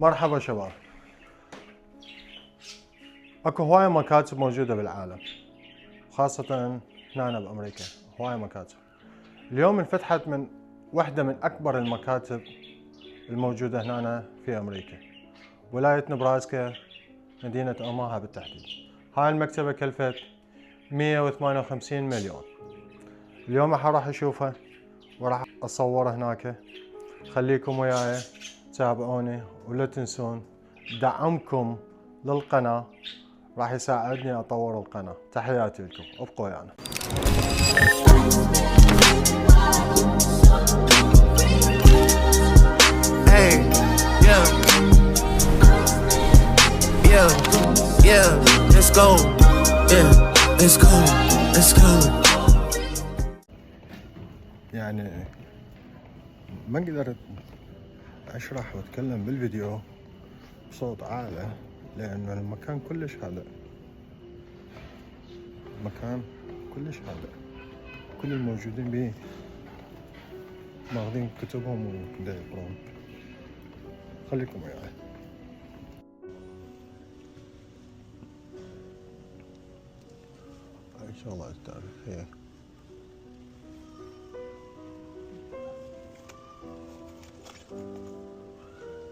مرحبا شباب. اكو هواية مكاتب موجودة بالعالم، خاصة هنا بأمريكا هواية مكاتب. اليوم انفتحت من واحدة من أكبر المكاتب الموجودة هنا في أمريكا، ولاية نبراسكا، مدينة أوماها بالتحديد. هاي المكتبة كلفت 158 مليون. اليوم راح أشوفها وراح أصور هناك. خليكم وياي تابعوني، ولا تنسون دعمكم للقناة، راح يساعدني اطور القناة. تحياتي لكم، ابقوا ويانا. Hey, yeah, yeah, yeah, let's go, yeah, let's go, let's go. يعني ما قدرت اشرح واتكلم بالفيديو بصوت عالي لانه المكان كلش هادئ، المكان كلش هادئ، كل الموجودين بيه ماخذين كتبهم ودا يقرون. خليكم وياي. هاي شغلات تاريخية،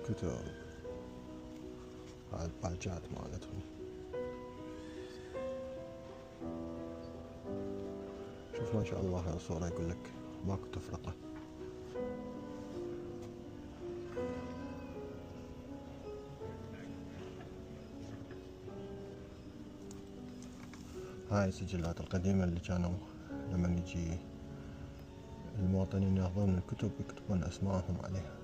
كتب، هاي الباجات مالتهم. شوف ما شاء الله، هاي صورة يقول لك ماكو تفرقة. هاي السجلات القديمة اللي كانوا لما يجي المواطنين ياخذون الكتب يكتبون اسمائهم عليها.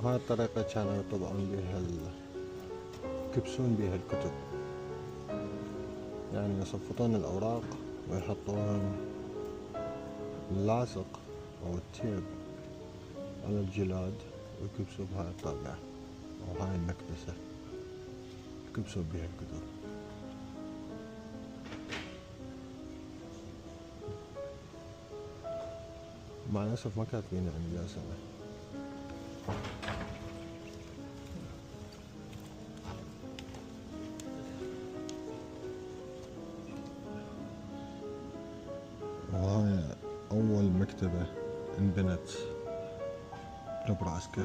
هاي الطريقة كانوا يطبعون بها يكبسون بها الكتب، يعني يصفطون الأوراق ويحطون اللاصق أو التيب على الجلاد ويكبسوا بهاي الطابعة أو هاي المكبسة يكبسوا بها الكتب. مع الأسف ما كاتبين يعني لا سنة. وهاي أول مكتبة انبنت بنبراسكا،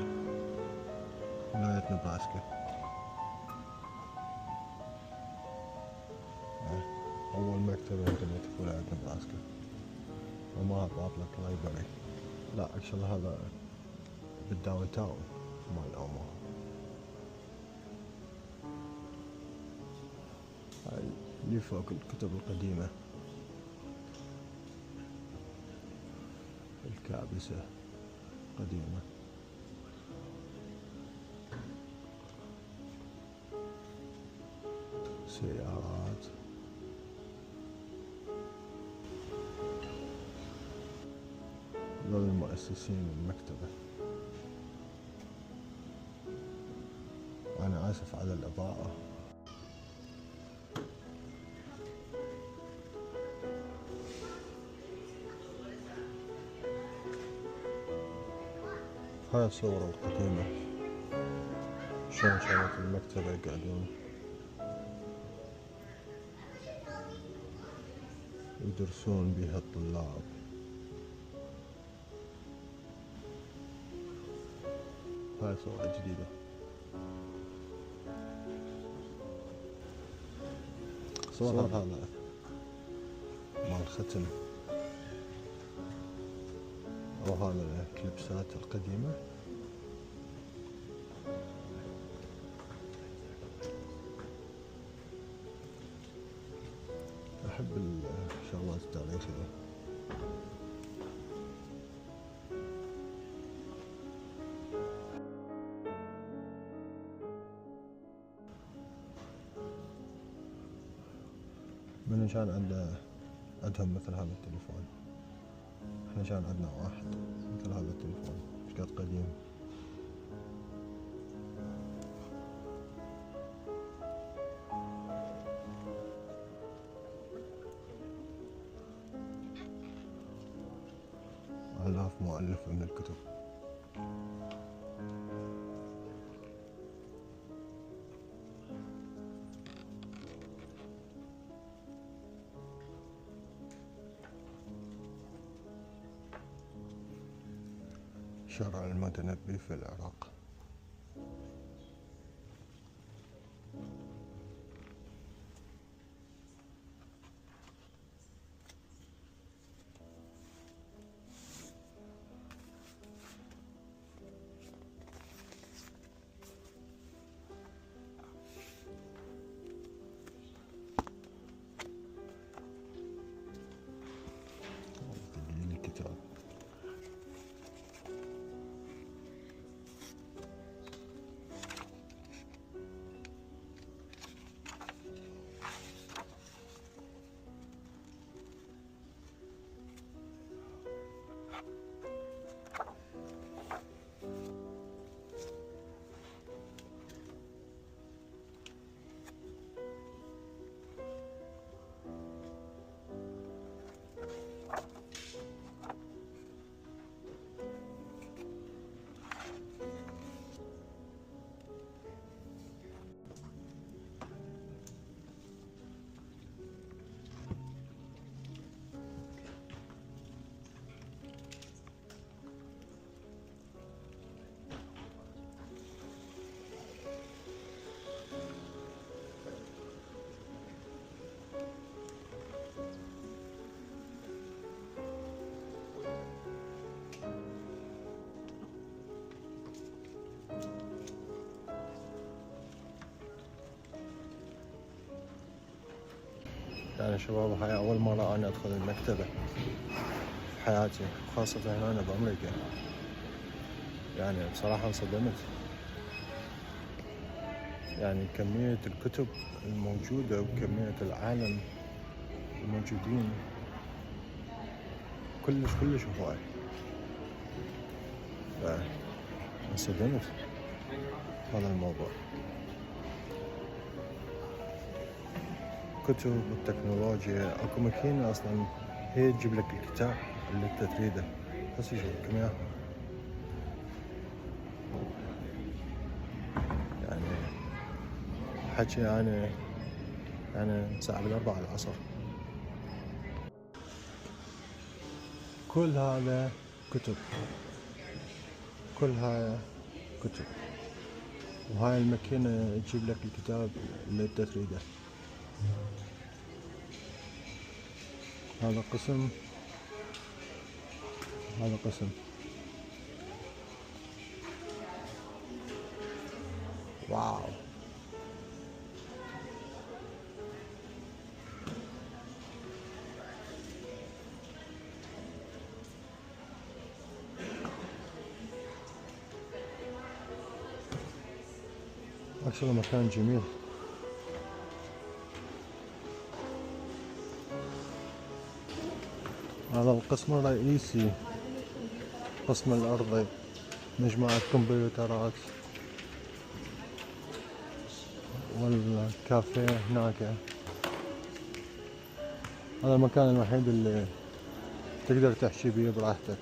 ولاية نبراسكا. أول مكتبة انبنت في ولاية نبراسكا. وما بابليك لايبرري، لا اكشلي هذا بالداون تاون مال اوماها. هاي اللي فوق الكتب القديمة، الكابسة قديمة. سيارات، ذول المؤسسين المكتبة. أنا آسف على الإضاءة. هاي الصورة القديمة شلون كانت المكتبة يقعدون يدرسون بها الطلاب. هاي صورة جديدة. صورة هذا مال ختم أو هذا الكليبسات القديمة. أحب الشغلات التاريخية. من كان عندهم مثل هذا التليفون؟ احنا كان عندنا واحد مثل هذا التليفون، ايش قد قديم. آلاف مؤلف من الكتب. شرع المتنبي في العراق. الكتاب يعني شباب، هاي أول مرة أنا أدخل المكتبة في حياتي، خاصة هنا بأمريكا. يعني بصراحة انصدمت، يعني كمية الكتب الموجودة وكمية العالم الموجودين كلش هواي. فانصدمت هذا الموضوع. كتب والتكنولوجيا، اكو ماكينة اصلا هي تجيب لك الكتاب اللي انت تريده، بس يجيبكم اياه. يعني حكي يعني الساعة 4 العصر. كل هذا كتب، كل هاي كتب، وهاي الماكينة تجيب لك الكتاب اللي انت تريده. هذا قسم، هذا قسم. واو. أكثر مكان جميل. هذا القسم الرئيسي، القسم الأرضي، مجموعة كمبيوترات، والكافيه هناك. هذا المكان الوحيد اللي تقدر تحكي بيه براحتك.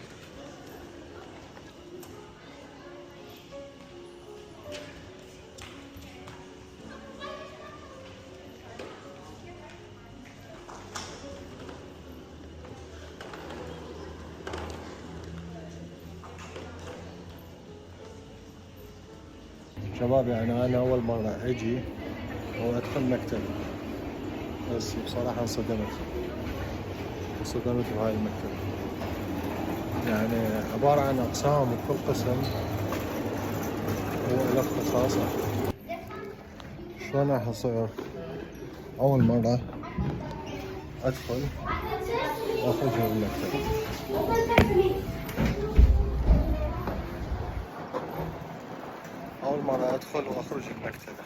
شباب، يعني أنا أول مرة أجي وأدخل مكتبة، بس بصراحة انصدمت بهاي المكتبة. يعني عبارة عن أقسام، وكل قسم هو له خصائصه. شلون راح أصير أول مرة أدخل وأخرج من المكتبة؟ أول مرة أدخل وأخرج من المكتبة،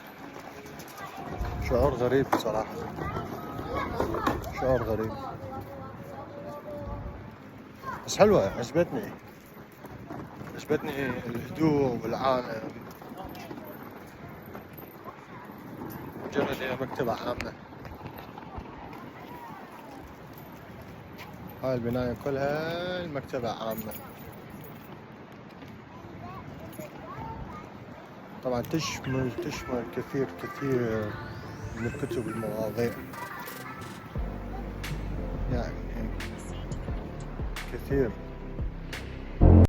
شعور غريب بصراحة، شعور غريب، بس حلوة. عجبتني الهدوء والعالم، مجرد هي مكتبة عامة. هاي البناية كلها المكتبة عامة. طبعا تشمل كثير من الكتب المواضيع، يعني كثير